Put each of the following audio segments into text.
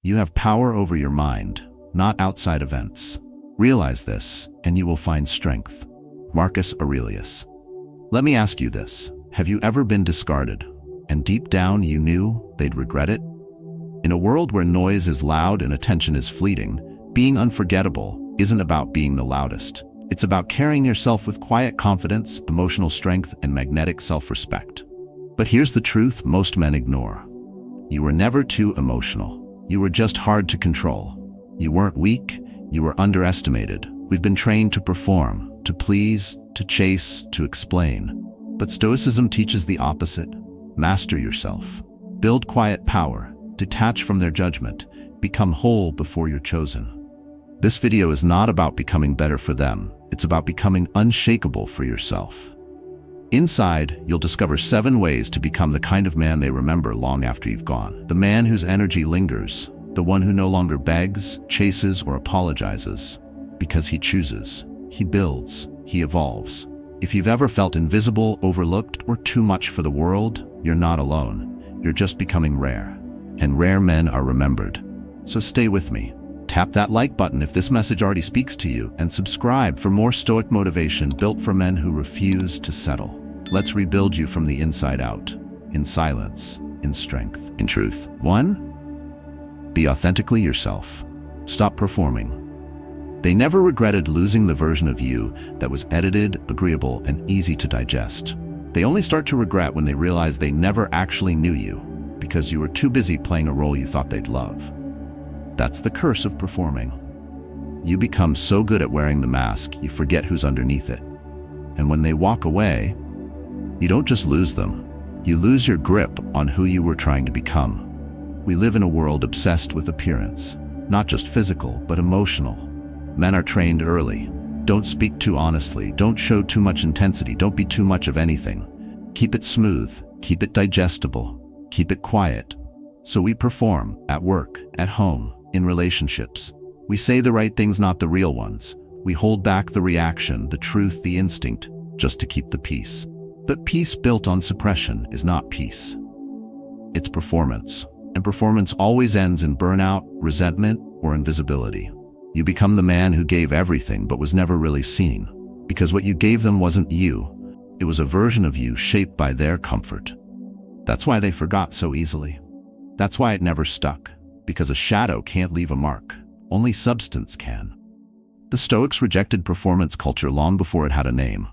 You have power over your mind, not outside events. Realize this, and you will find strength. Marcus Aurelius. Let me ask you this. Have you ever been discarded, and deep down you knew they'd regret it? In a world where noise is loud and attention is fleeting, being unforgettable isn't about being the loudest. It's about carrying yourself with quiet confidence, emotional strength, and magnetic self-respect. But here's the truth most men ignore. You were never too emotional. You were just hard to control. You weren't weak, you were underestimated. We've been trained to perform, to please, to chase, to explain. But Stoicism teaches the opposite. Master yourself. Build quiet power. Detach from their judgment. Become whole before you're chosen. This video is not about becoming better for them. It's about becoming unshakable for yourself. Inside, you'll discover 7 ways to become the kind of man they remember long after you've gone. The man whose energy lingers. The one who no longer begs, chases, or apologizes. Because he chooses. He builds. He evolves. If you've ever felt invisible, overlooked, or too much for the world, you're not alone. You're just becoming rare. And rare men are remembered. So stay with me. Tap that like button if this message already speaks to you, and subscribe for more Stoic motivation built for men who refuse to settle. Let's rebuild you from the inside out, in silence, in strength, in truth. 1. Be authentically yourself. Stop performing. They never regretted losing the version of you that was edited, agreeable, and easy to digest. They only start to regret when they realize they never actually knew you, because you were too busy playing a role you thought they'd love. That's the curse of performing. You become so good at wearing the mask, you forget who's underneath it. And when they walk away, you don't just lose them, you lose your grip on who you were trying to become. We live in a world obsessed with appearance, not just physical, but emotional. Men are trained early. Don't speak too honestly, don't show too much intensity, don't be too much of anything. Keep it smooth, keep it digestible, keep it quiet. So we perform, at work, at home, in relationships. We say the right things, not the real ones. We hold back the reaction, the truth, the instinct, just to keep the peace. But peace built on suppression is not peace. It's performance. And performance always ends in burnout, resentment, or invisibility. You become the man who gave everything but was never really seen. Because what you gave them wasn't you. It was a version of you shaped by their comfort. That's why they forgot so easily. That's why it never stuck. Because a shadow can't leave a mark. Only substance can. The Stoics rejected performance culture long before it had a name.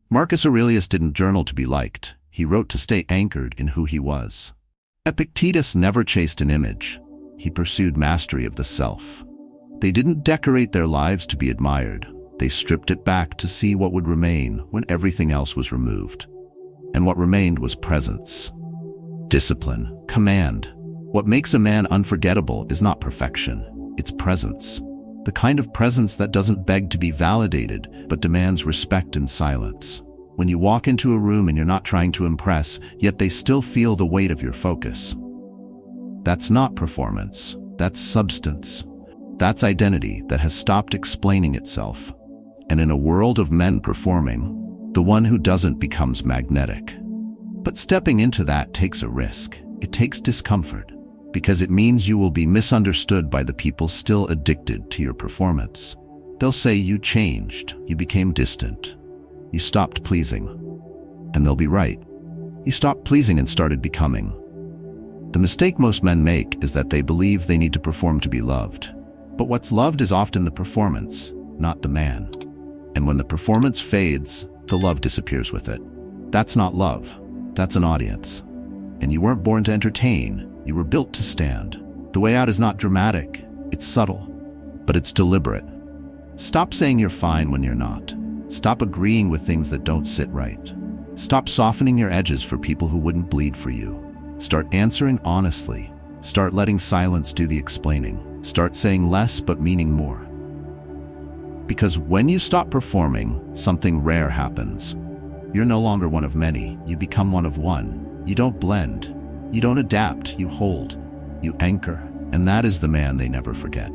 Marcus Aurelius didn't journal to be liked. He wrote to stay anchored in who he was. Epictetus never chased an image. He pursued mastery of the self. They didn't decorate their lives to be admired. They stripped it back to see what would remain when everything else was removed. And what remained was presence. Discipline. Command. What makes a man unforgettable is not perfection, it's presence. The kind of presence that doesn't beg to be validated, but demands respect in silence. When you walk into a room and you're not trying to impress, yet they still feel the weight of your focus. That's not performance, that's substance. That's identity that has stopped explaining itself. And in a world of men performing, the one who doesn't becomes magnetic. But stepping into that takes a risk. It takes discomfort. Because it means you will be misunderstood by the people still addicted to your performance. They'll say you changed, you became distant, you stopped pleasing. And they'll be right. You stopped pleasing and started becoming. The mistake most men make is that they believe they need to perform to be loved. But what's loved is often the performance, not the man. And when the performance fades, the love disappears with it. That's not love, that's an audience. And you weren't born to entertain. You were built to stand. The way out is not dramatic, it's subtle, but it's deliberate. Stop saying you're fine when you're not. Stop agreeing with things that don't sit right. Stop softening your edges for people who wouldn't bleed for you. Start answering honestly. Start letting silence do the explaining. Start saying less but meaning more. Because when you stop performing, something rare happens. You're no longer one of many, you become one of one. You don't blend. You don't adapt, you hold, you anchor, and that is the man they never forget.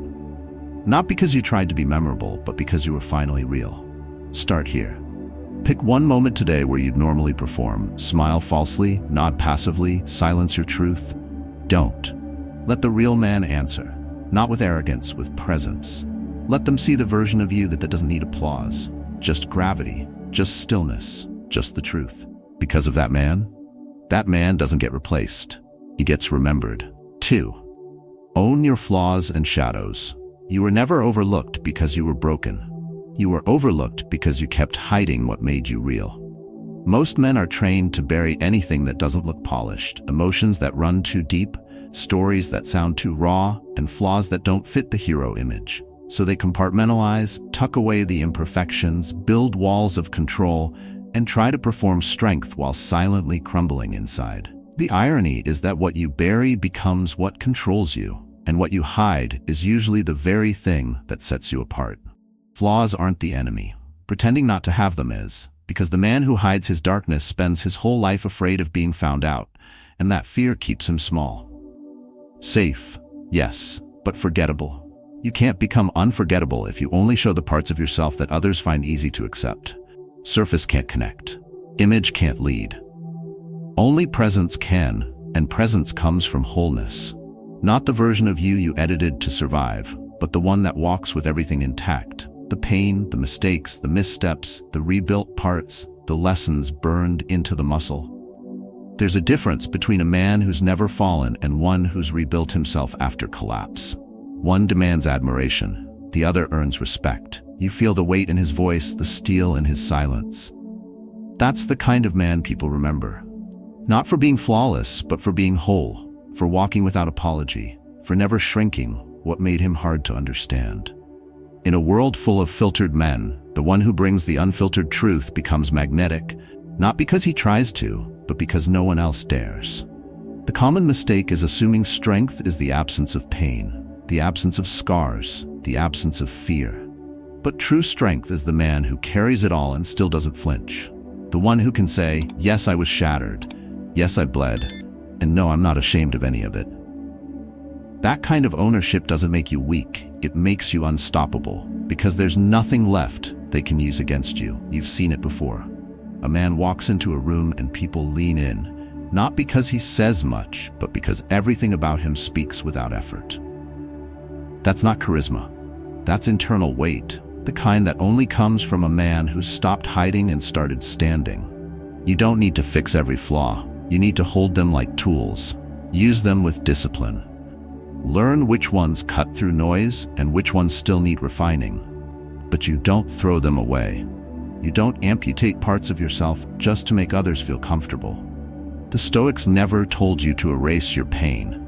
Not because you tried to be memorable, but because you were finally real. Start here. Pick one moment today where you'd normally perform. Smile falsely, nod passively, silence your truth. Don't. Let the real man answer, not with arrogance, with presence. Let them see the version of you that doesn't need applause, just gravity, just stillness, just the truth. Because of that man doesn't get replaced. He gets remembered. 2. Own your flaws and shadows. You were never overlooked because you were broken. You were overlooked because you kept hiding what made you real. Most men are trained to bury anything that doesn't look polished, emotions that run too deep, stories that sound too raw, and flaws that don't fit the hero image. So they compartmentalize, tuck away the imperfections, build walls of control, and try to perform strength while silently crumbling inside. The irony is that what you bury becomes what controls you, and what you hide is usually the very thing that sets you apart. Flaws aren't the enemy. Pretending not to have them is, because the man who hides his darkness spends his whole life afraid of being found out, and that fear keeps him small. Safe, yes, but forgettable. You can't become unforgettable if you only show the parts of yourself that others find easy to accept. Surface can't connect. Image can't lead. Only presence can, and presence comes from wholeness. Not the version of you you edited to survive, but the one that walks with everything intact. The pain, the mistakes, the missteps, the rebuilt parts, the lessons burned into the muscle. There's a difference between a man who's never fallen and one who's rebuilt himself after collapse. One demands admiration, the other earns respect. You feel the weight in his voice, the steel in his silence. That's the kind of man people remember. Not for being flawless, but for being whole, for walking without apology, for never shrinking what made him hard to understand. In a world full of filtered men, the one who brings the unfiltered truth becomes magnetic, not because he tries to, but because no one else dares. The common mistake is assuming strength is the absence of pain, the absence of scars, the absence of fear. But true strength is the man who carries it all and still doesn't flinch. The one who can say, yes, I was shattered, yes, I bled, and no, I'm not ashamed of any of it. That kind of ownership doesn't make you weak, it makes you unstoppable, because there's nothing left they can use against you. You've seen it before. A man walks into a room and people lean in, not because he says much, but because everything about him speaks without effort. That's not charisma. That's internal weight, the kind that only comes from a man who's stopped hiding and started standing. You don't need to fix every flaw. You need to hold them like tools. Use them with discipline. Learn which ones cut through noise and which ones still need refining. But you don't throw them away. You don't amputate parts of yourself just to make others feel comfortable. The Stoics never told you to erase your pain.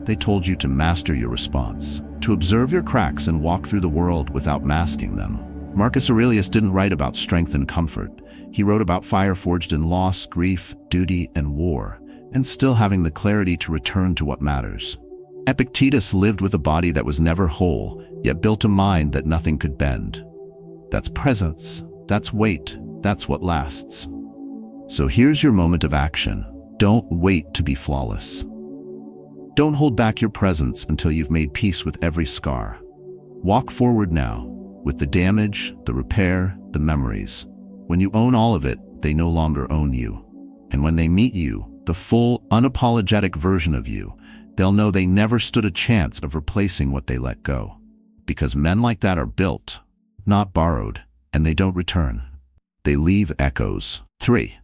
They told you to master your response, to observe your cracks and walk through the world without masking them. Marcus Aurelius didn't write about strength and comfort. He wrote about fire forged in loss, grief, duty, and war, and still having the clarity to return to what matters. Epictetus lived with a body that was never whole, yet built a mind that nothing could bend. That's presence, that's weight, that's what lasts. So here's your moment of action. Don't wait to be flawless. Don't hold back your presence until you've made peace with every scar. Walk forward now, with the damage, the repair, the memories. When you own all of it, they no longer own you. And when they meet you, the full, unapologetic version of you, they'll know they never stood a chance of replacing what they let go. Because men like that are built, not borrowed, and they don't return. They leave echoes. 3.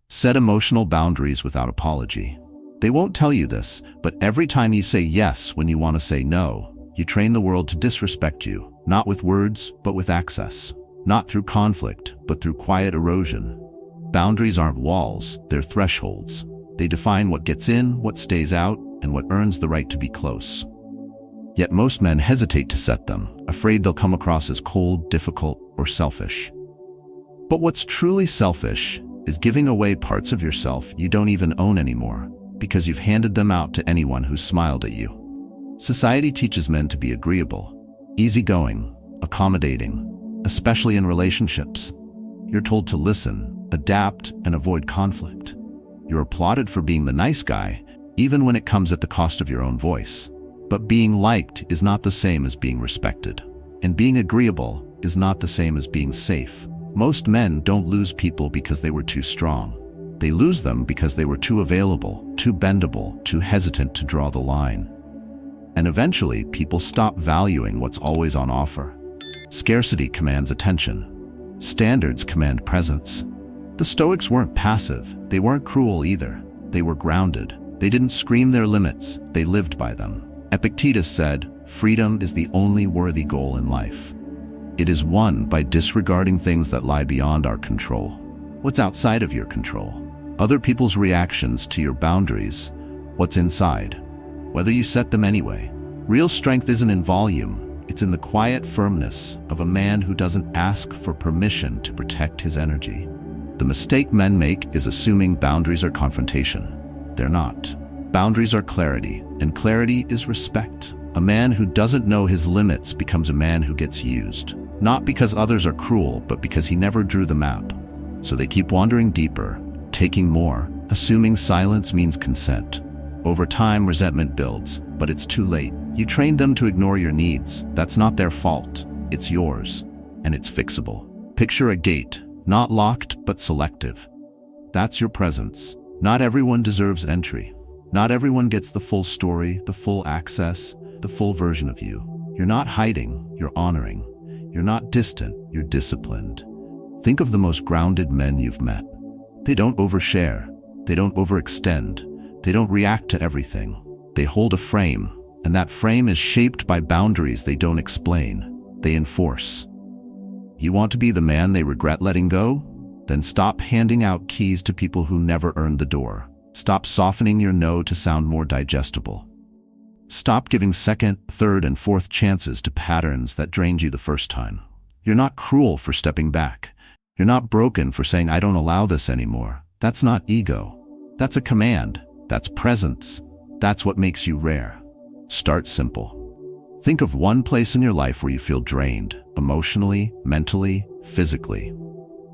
Set emotional boundaries without apology. They won't tell you this, but every time you say yes when you want to say no, you train the world to disrespect you, not with words, but with access. Not through conflict, but through quiet erosion. Boundaries aren't walls, they're thresholds. They define what gets in, what stays out, and what earns the right to be close. Yet most men hesitate to set them, afraid they'll come across as cold, difficult, or selfish. But what's truly selfish is giving away parts of yourself you don't even own anymore, because you've handed them out to anyone who's smiled at you. Society teaches men to be agreeable, easygoing, accommodating, especially in relationships. You're told to listen, adapt, and avoid conflict. You're applauded for being the nice guy, even when it comes at the cost of your own voice. But being liked is not the same as being respected. And being agreeable is not the same as being safe. Most men don't lose people because they were too strong. They lose them because they were too available, too bendable, too hesitant to draw the line. And eventually, people stop valuing what's always on offer. Scarcity commands attention. Standards command presence. The Stoics weren't passive. They weren't cruel either. They were grounded. They didn't scream their limits. They lived by them. Epictetus said, "Freedom is the only worthy goal in life. It is won by disregarding things that lie beyond our control." What's outside of your control? Other people's reactions to your boundaries. What's inside? Whether you set them anyway. Real strength isn't in volume. It's in the quiet firmness of a man who doesn't ask for permission to protect his energy. The mistake men make is assuming boundaries are confrontation. They're not. Boundaries are clarity, and clarity is respect. A man who doesn't know his limits becomes a man who gets used. Not because others are cruel, but because he never drew the map. So they keep wandering deeper, taking more, assuming silence means consent. Over time, resentment builds, but it's too late. You trained them to ignore your needs. That's not their fault. It's yours, and it's fixable. Picture a gate, not locked, but selective. That's your presence. Not everyone deserves entry. Not everyone gets the full story, the full access, the full version of you. You're not hiding, you're honoring. You're not distant, you're disciplined. Think of the most grounded men you've met. They don't overshare. They don't overextend. They don't react to everything. They hold a frame, and that frame is shaped by boundaries they don't explain. They enforce. You want to be the man they regret letting go? Then stop handing out keys to people who never earned the door. Stop softening your no to sound more digestible. Stop giving second, third, and fourth chances to patterns that drained you the first time. You're not cruel for stepping back. You're not broken for saying, "I don't allow this anymore." That's not ego. That's a command. That's presence. That's what makes you rare. Start simple. Think of one place in your life where you feel drained, emotionally, mentally, physically.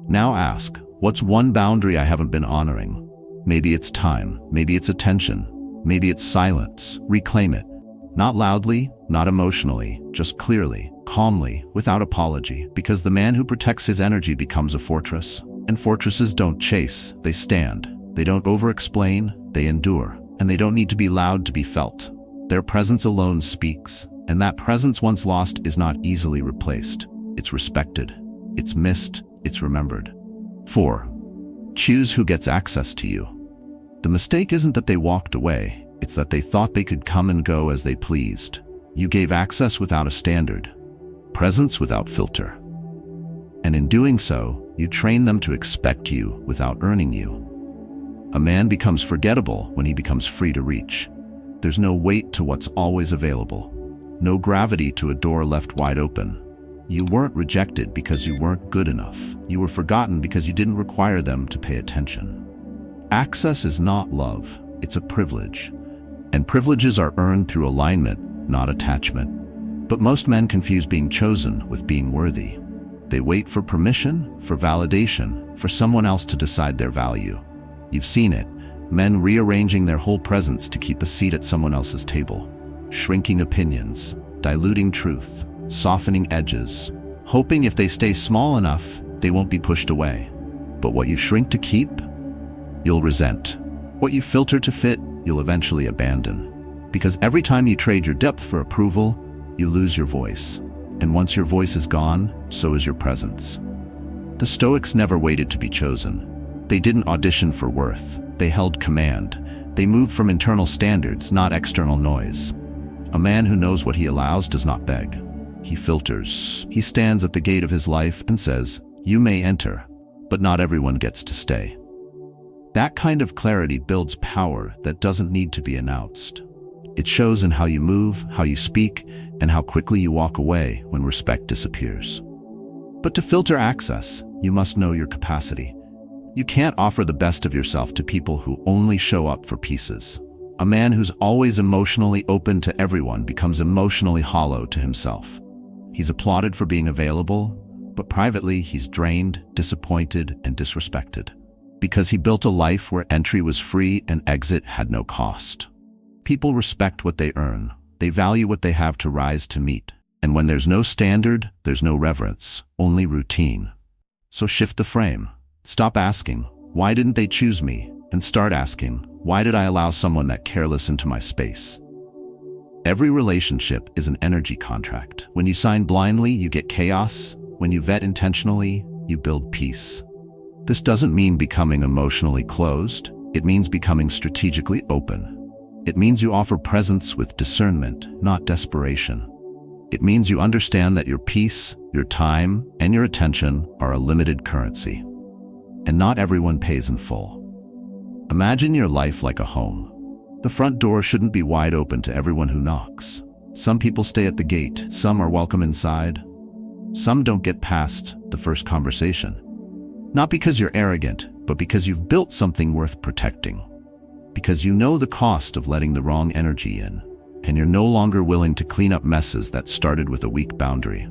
Now ask, what's one boundary I haven't been honoring? Maybe it's time. Maybe it's attention. Maybe it's silence. Reclaim it. Not loudly, not emotionally, just clearly, calmly, without apology, because the man who protects his energy becomes a fortress. And fortresses don't chase, they stand. They don't over-explain, they endure. And they don't need to be loud to be felt. Their presence alone speaks. And that presence once lost is not easily replaced. It's respected. It's missed. It's remembered. 4. Choose who gets access to you. The mistake isn't that they walked away. It's that they thought they could come and go as they pleased. You gave access without a standard. Presence without filter. And in doing so, you train them to expect you without earning you. A man becomes forgettable when he becomes free to reach. There's no weight to what's always available. No gravity to a door left wide open. You weren't rejected because you weren't good enough. You were forgotten because you didn't require them to pay attention. Access is not love, it's a privilege. And privileges are earned through alignment, not attachment. But most men confuse being chosen with being worthy. They wait for permission, for validation, for someone else to decide their value. You've seen it, men rearranging their whole presence to keep a seat at someone else's table. Shrinking opinions, diluting truth, softening edges, hoping if they stay small enough, they won't be pushed away. But what you shrink to keep, you'll resent. What you filter to fit, you'll eventually abandon. Because every time you trade your depth for approval, you lose your voice. And once your voice is gone, so is your presence. The Stoics never waited to be chosen. They didn't audition for worth. They held command. They moved from internal standards, not external noise. A man who knows what he allows does not beg. He filters. He stands at the gate of his life and says, "You may enter, but not everyone gets to stay." That kind of clarity builds power that doesn't need to be announced. It shows in how you move, how you speak, and how quickly you walk away when respect disappears. But to filter access, you must know your capacity. You can't offer the best of yourself to people who only show up for pieces. A man who's always emotionally open to everyone becomes emotionally hollow to himself. He's applauded for being available, but privately he's drained, disappointed, and disrespected. Because he built a life where entry was free and exit had no cost. People respect what they earn. They value what they have to rise to meet. And when there's no standard, there's no reverence, only routine. So shift the frame. Stop asking, "Why didn't they choose me?" And start asking, "Why did I allow someone that careless into my space?" Every relationship is an energy contract. When you sign blindly, you get chaos. When you vet intentionally, you build peace. This doesn't mean becoming emotionally closed. It means becoming strategically open. It means you offer presence with discernment, not desperation. It means you understand that your peace, your time, and your attention are a limited currency. And not everyone pays in full. Imagine your life like a home. The front door shouldn't be wide open to everyone who knocks. Some people stay at the gate, some are welcome inside. Some don't get past the first conversation. Not because you're arrogant, but because you've built something worth protecting. Because you know the cost of letting the wrong energy in, and you're no longer willing to clean up messes that started with a weak boundary.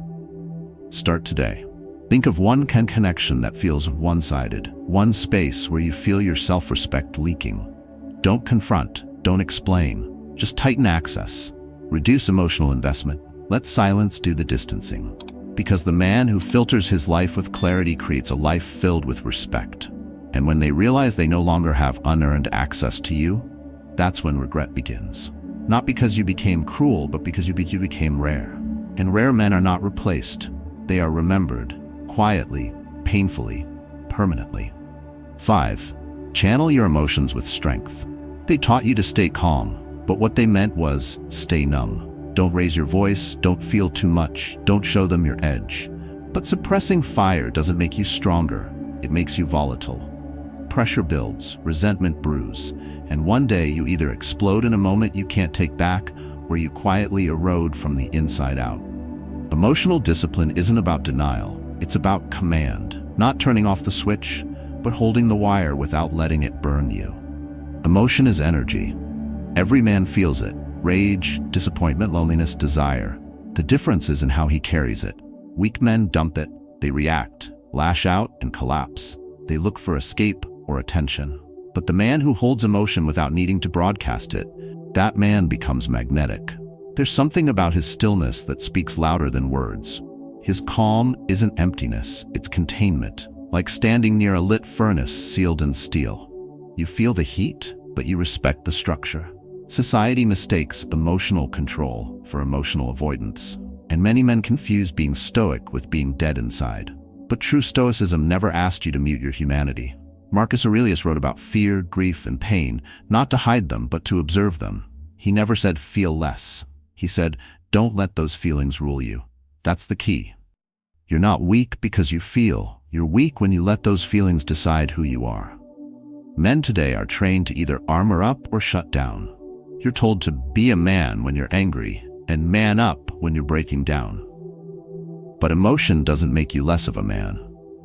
Start today. Think of one connection that feels one-sided, one space where you feel your self-respect leaking. Don't confront, don't explain, just tighten access. Reduce emotional investment. Let silence do the distancing. Because the man who filters his life with clarity creates a life filled with respect. And when they realize they no longer have unearned access to you, that's when regret begins. Not because you became cruel, but because you became rare. And rare men are not replaced. They are remembered, quietly, painfully, permanently. 5. Channel your emotions with strength. They taught you to stay calm, but what they meant was stay numb. Don't raise your voice, don't feel too much, don't show them your edge. But suppressing fire doesn't make you stronger, it makes you volatile. Pressure builds, resentment brews, and one day you either explode in a moment you can't take back, or you quietly erode from the inside out. Emotional discipline isn't about denial, it's about command. Not turning off the switch, but holding the wire without letting it burn you. Emotion is energy. Every man feels it. Rage, disappointment, loneliness, desire. The difference is in how he carries it. Weak men dump it, they react, lash out, and collapse. They look for escape or attention. But the man who holds emotion without needing to broadcast it, that man becomes magnetic. There's something about his stillness that speaks louder than words. His calm isn't emptiness, it's containment, like standing near a lit furnace sealed in steel. You feel the heat, but you respect the structure. Society mistakes emotional control for emotional avoidance, and many men confuse being stoic with being dead inside. But true stoicism never asked you to mute your humanity. Marcus Aurelius wrote about fear, grief, and pain, not to hide them, but to observe them. He never said feel less. He said, don't let those feelings rule you. That's the key. You're not weak because you feel. You're weak when you let those feelings decide who you are. Men today are trained to either armor up or shut down. You're told to be a man when you're angry, and man up when you're breaking down. But emotion doesn't make you less of a man.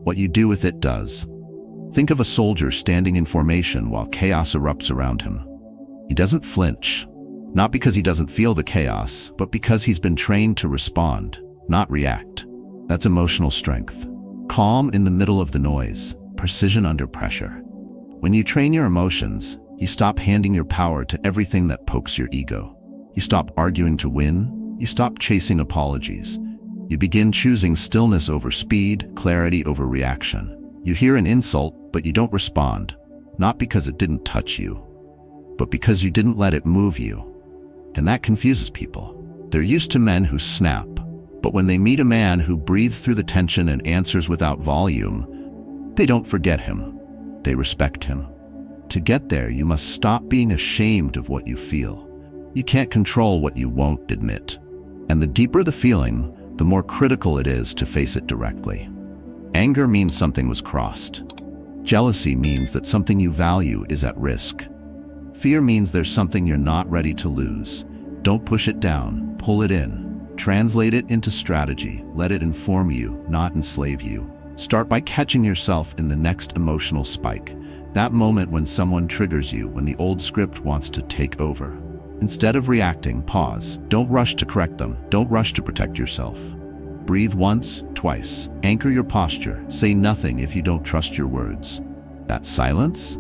What you do with it does. Think of a soldier standing in formation while chaos erupts around him. He doesn't flinch, not because he doesn't feel the chaos, but because he's been trained to respond, not react. That's emotional strength. Calm in the middle of the noise, precision under pressure. When you train your emotions, you stop handing your power to everything that pokes your ego. You stop arguing to win. You stop chasing apologies. You begin choosing stillness over speed, clarity over reaction. You hear an insult, but you don't respond, not because it didn't touch you, but because you didn't let it move you. And that confuses people. They're used to men who snap, but when they meet a man who breathes through the tension and answers without volume, they don't forget him. They respect him. To get there, you must stop being ashamed of what you feel. You can't control what you won't admit. And the deeper the feeling, the more critical it is to face it directly. Anger means something was crossed. Jealousy means that something you value is at risk. Fear means there's something you're not ready to lose. Don't push it down, pull it in. Translate it into strategy. Let it inform you, not enslave you. Start by catching yourself in the next emotional spike. That moment when someone triggers you, when the old script wants to take over. Instead of reacting, pause. Don't rush to correct them. Don't rush to protect yourself. Breathe once, twice. Anchor your posture. Say nothing if you don't trust your words. That silence,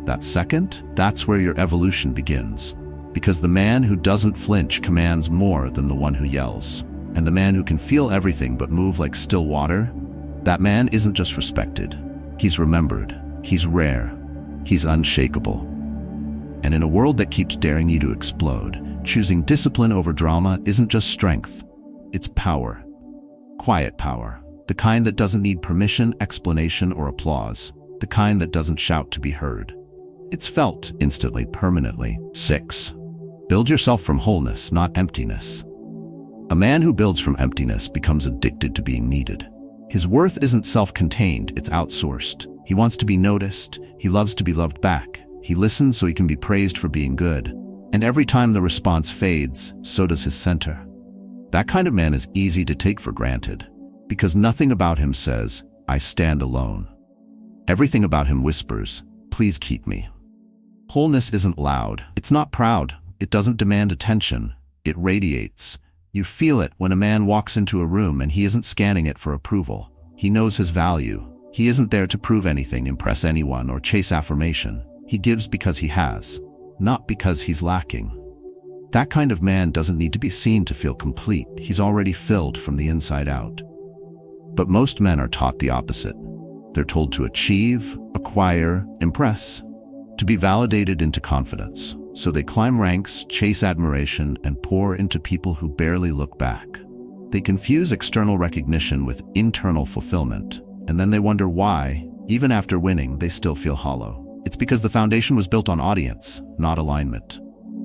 that second, that's where your evolution begins. Because the man who doesn't flinch commands more than the one who yells. And the man who can feel everything but move like still water, that man isn't just respected. He's remembered. He's rare. He's unshakable. And in a world that keeps daring you to explode, Choosing discipline over drama isn't just strength, it's power. Quiet power. The kind that doesn't need permission, explanation, or applause. The kind that doesn't shout to be heard. It's felt instantly, permanently. 6. Build yourself from wholeness, not emptiness. A man who builds from emptiness becomes addicted to being needed. His worth isn't self-contained, it's outsourced. He wants to be noticed, he loves to be loved back. He listens so he can be praised for being good. And every time the response fades, so does his center. That kind of man is easy to take for granted, because nothing about him says, I stand alone. Everything about him whispers, please keep me. Wholeness isn't loud, it's not proud, it doesn't demand attention, it radiates. You feel it when a man walks into a room and he isn't scanning it for approval. He knows his value. He isn't there to prove anything, impress anyone, or chase affirmation. He gives because he has, not because he's lacking. That kind of man doesn't need to be seen to feel complete. He's already filled from the inside out. But most men are taught the opposite. They're told to achieve, acquire, impress, to be validated into confidence. So they climb ranks, chase admiration, and pour into people who barely look back. They confuse external recognition with internal fulfillment, and then they wonder why, even after winning, they still feel hollow. It's because the foundation was built on audience, not alignment.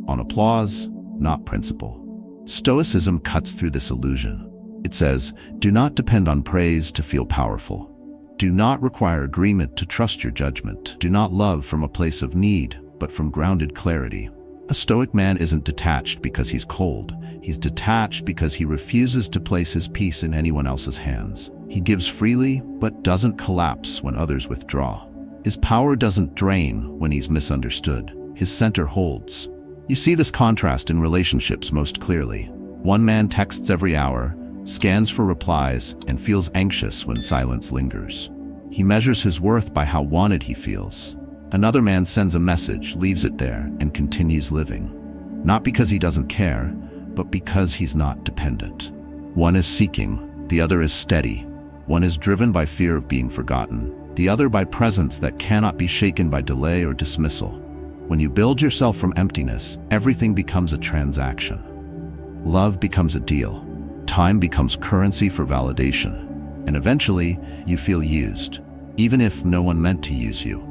On applause, not principle. Stoicism cuts through this illusion. It says, do not depend on praise to feel powerful. Do not require agreement to trust your judgment. Do not love from a place of need, but from grounded clarity. A Stoic man isn't detached because he's cold. He's detached because he refuses to place his peace in anyone else's hands. He gives freely, but doesn't collapse when others withdraw. His power doesn't drain when he's misunderstood. His center holds. You see this contrast in relationships most clearly. One man texts every hour, scans for replies, and feels anxious when silence lingers. He measures his worth by how wanted he feels. Another man sends a message, leaves it there, and continues living. Not because he doesn't care, but because he's not dependent. One is seeking, the other is steady. One is driven by fear of being forgotten, the other by presence that cannot be shaken by delay or dismissal. When you build yourself from emptiness, everything becomes a transaction. Love becomes a deal. Time becomes currency for validation. And eventually, you feel used, even if no one meant to use you.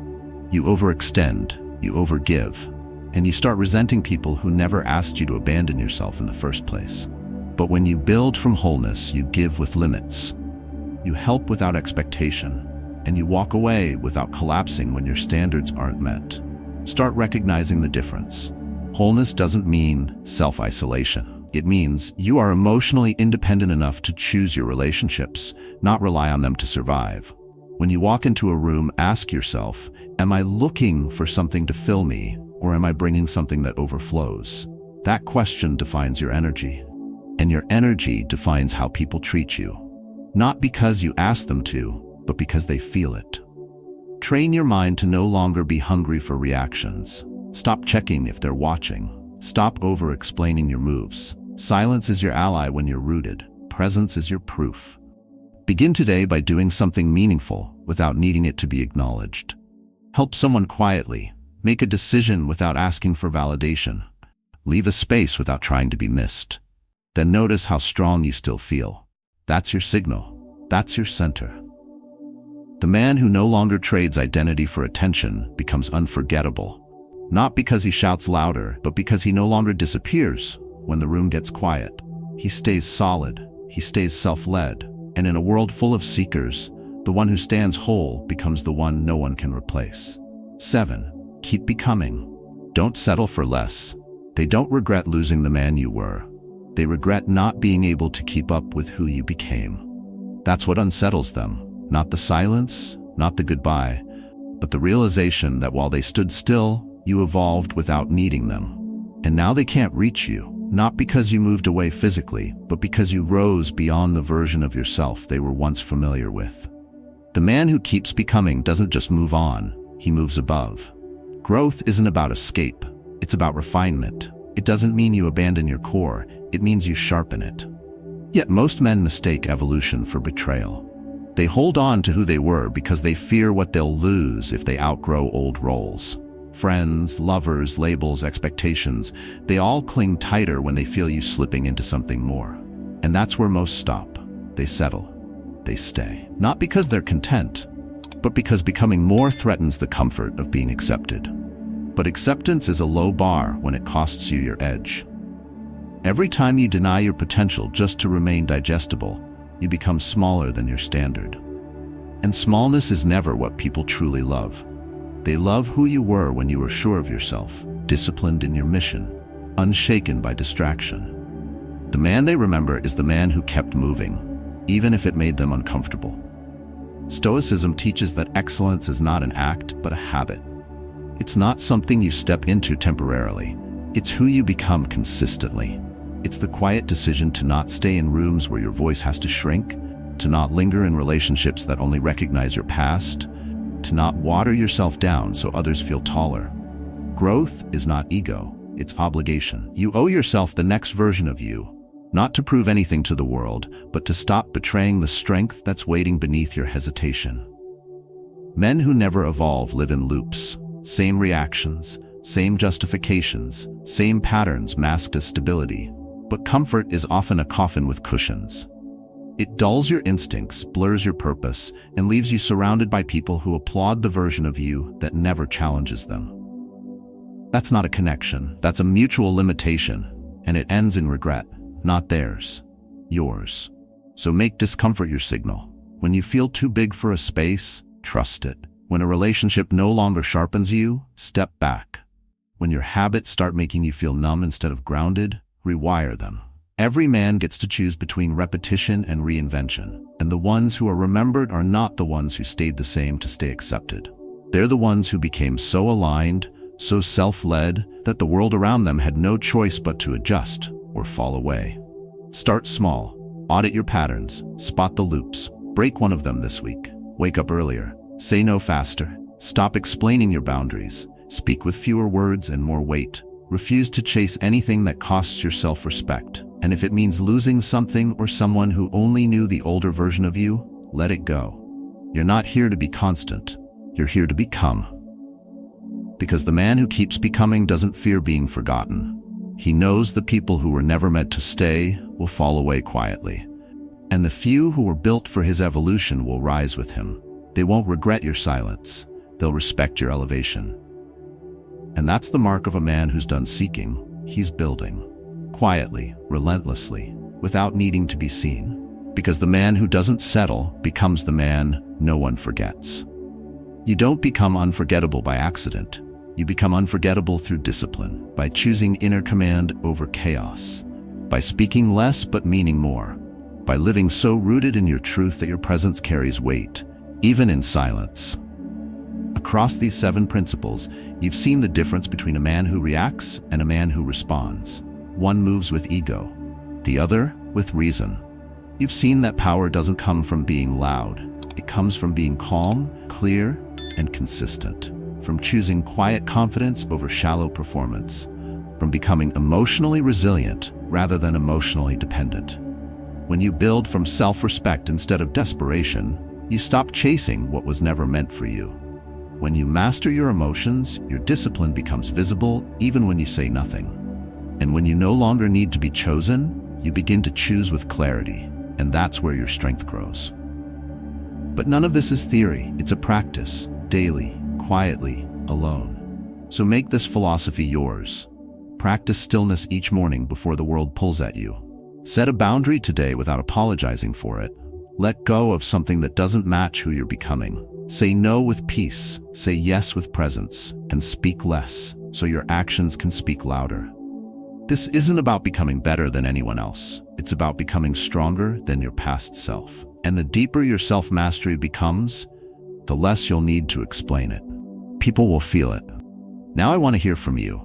You overextend, you overgive, and you start resenting people who never asked you to abandon yourself in the first place. But when you build from wholeness, you give with limits. You help without expectation, and you walk away without collapsing when your standards aren't met. Start recognizing the difference. Wholeness doesn't mean self-isolation. It means you are emotionally independent enough to choose your relationships, not rely on them to survive. When you walk into a room, ask yourself, am I looking for something to fill me, or am I bringing something that overflows? That question defines your energy. And your energy defines how people treat you. Not because you ask them to, but because they feel it. Train your mind to no longer be hungry for reactions. Stop checking if they're watching. Stop over-explaining your moves. Silence is your ally when you're rooted. Presence is your proof. Begin today by doing something meaningful without needing it to be acknowledged. Help someone quietly. Make a decision without asking for validation. Leave a space without trying to be missed. Then notice how strong you still feel. That's your signal. That's your center. The man who no longer trades identity for attention becomes unforgettable. Not because he shouts louder, but because he no longer disappears when the room gets quiet. He stays solid, he stays self-led, and in a world full of seekers, the one who stands whole becomes the one no one can replace. 7. Keep becoming. Don't settle for less. They don't regret losing the man you were. They regret not being able to keep up with who you became. That's what unsettles them. Not the silence, not the goodbye, but the realization that while they stood still, you evolved without needing them. And now they can't reach you. Not because you moved away physically, but because you rose beyond the version of yourself they were once familiar with. The man who keeps becoming doesn't just move on, he moves above. Growth isn't about escape, it's about refinement. It doesn't mean you abandon your core, it means you sharpen it. Yet most men mistake evolution for betrayal. They hold on to who they were because they fear what they'll lose if they outgrow old roles. Friends, lovers, labels, expectations, they all cling tighter when they feel you slipping into something more. And that's where most stop. They settle. They stay. Not because they're content, but because becoming more threatens the comfort of being accepted. But acceptance is a low bar when it costs you your edge. Every time you deny your potential just to remain digestible, you become smaller than your standard. And smallness is never what people truly love. They love who you were when you were sure of yourself, disciplined in your mission, unshaken by distraction. The man they remember is the man who kept moving, even if it made them uncomfortable. Stoicism teaches that excellence is not an act, but a habit. It's not something you step into temporarily. It's who you become consistently. It's the quiet decision to not stay in rooms where your voice has to shrink, to not linger in relationships that only recognize your past, to not water yourself down so others feel taller. Growth is not ego, it's obligation. You owe yourself the next version of you, not to prove anything to the world, but to stop betraying the strength that's waiting beneath your hesitation. Men who never evolve live in loops, same reactions, same justifications, same patterns masked as stability. But comfort is often a coffin with cushions. It dulls your instincts, blurs your purpose, and leaves you surrounded by people who applaud the version of you that never challenges them. That's not a connection, that's a mutual limitation, and it ends in regret, not theirs, yours. So make discomfort your signal. When you feel too big for a space, trust it. When a relationship no longer sharpens you, step back. When your habits start making you feel numb instead of grounded, rewire them. Every man gets to choose between repetition and reinvention, and the ones who are remembered are not the ones who stayed the same to stay accepted. They're the ones who became so aligned, so self-led, that the world around them had no choice but to adjust or fall away. Start small, audit your patterns, spot the loops, break one of them this week, wake up earlier, say no faster, stop explaining your boundaries, speak with fewer words and more weight. Refuse to chase anything that costs your self-respect. And if it means losing something or someone who only knew the older version of you, let it go. You're not here to be constant. You're here to become. Because the man who keeps becoming doesn't fear being forgotten. He knows the people who were never meant to stay will fall away quietly. And the few who were built for his evolution will rise with him. They won't regret your silence. They'll respect your elevation. And that's the mark of a man who's done seeking. He's building. Quietly, relentlessly, without needing to be seen. Because the man who doesn't settle becomes the man no one forgets. You don't become unforgettable by accident. You become unforgettable through discipline, by choosing inner command over chaos, by speaking less but meaning more, by living so rooted in your truth that your presence carries weight, even in silence. Across these 7 principles, you've seen the difference between a man who reacts and a man who responds. One moves with ego, the other with reason. You've seen that power doesn't come from being loud. It comes from being calm, clear, and consistent. From choosing quiet confidence over shallow performance. From becoming emotionally resilient rather than emotionally dependent. When you build from self-respect instead of desperation, you stop chasing what was never meant for you. When you master your emotions, your discipline becomes visible even when you say nothing. And when you no longer need to be chosen, you begin to choose with clarity, and that's where your strength grows. But none of this is theory, it's a practice, daily, quietly, alone. So make this philosophy yours. Practice stillness each morning before the world pulls at you. Set a boundary today without apologizing for it. Let go of something that doesn't match who you're becoming. Say no with peace, say yes with presence, and speak less so your actions can speak louder. This isn't about becoming better than anyone else. It's about becoming stronger than your past self. And the deeper your self-mastery becomes, the less you'll need to explain it. People will feel it. Now I want to hear from you.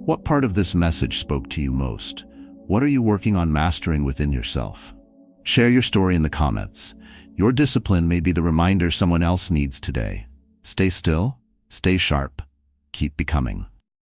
What part of this message spoke to you most? What are you working on mastering within yourself? Share your story in the comments. Your discipline may be the reminder someone else needs today. Stay still, stay sharp, keep becoming.